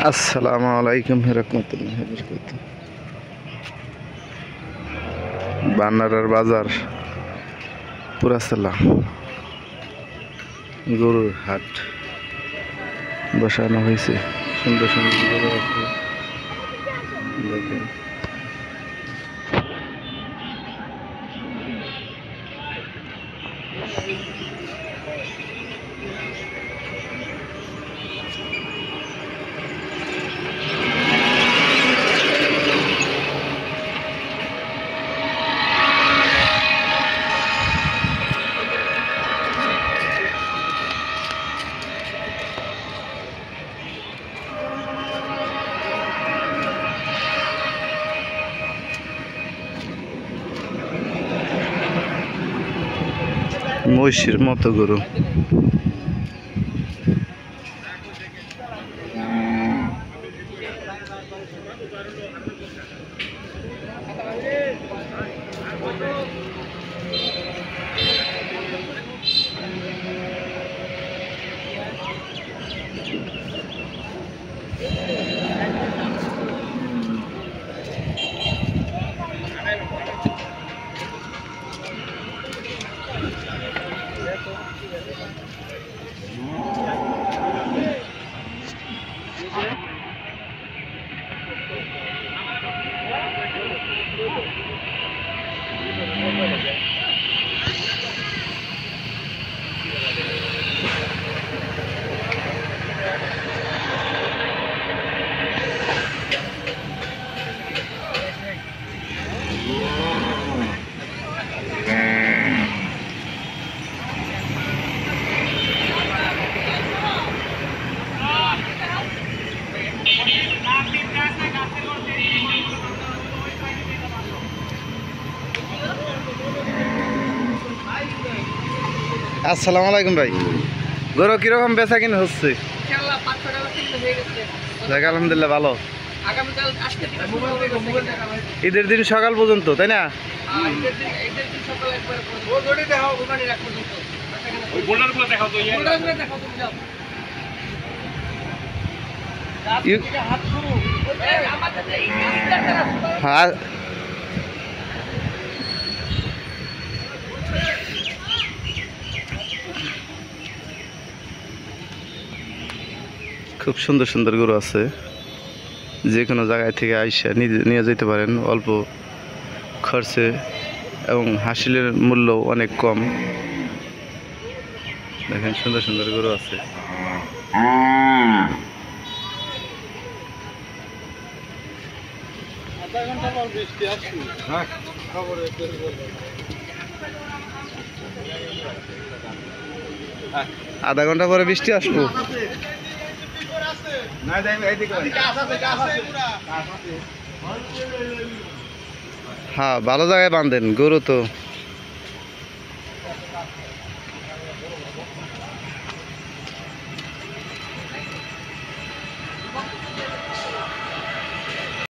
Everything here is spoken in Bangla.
আসসালামু আলাইকুম রহমতুল্লাহ বরকাতুহু। বান্নারার বাজার পুরাতলা গরুর হাট বসানো হয়েছে। সুন্দর সুন্দর গরু আছে, দেখেন। মহিষের মতো গরু। আসসালামু আলাইকুম ভাই। গরু কিরকম বেচা কিনে হচ্ছে? আলহামদুলিল্লাহ ভালো। ঈদের দিন সকাল পর্যন্ত, তাই না? হ্যাঁ, খুব সুন্দর সুন্দর গরু আছে, যে কোনো জায়গায় থেকে আইসা নিয়ে যেতে পারেন অল্প খরচে, এবং হাসিলের মূল্য অনেক কম। দেখেন সুন্দর সুন্দর গরু আছে। আধা ঘন্টা পরে বৃষ্টি আসবো। হ্যাঁ, ভালো জায়গায় বাঁধেন গরু তো।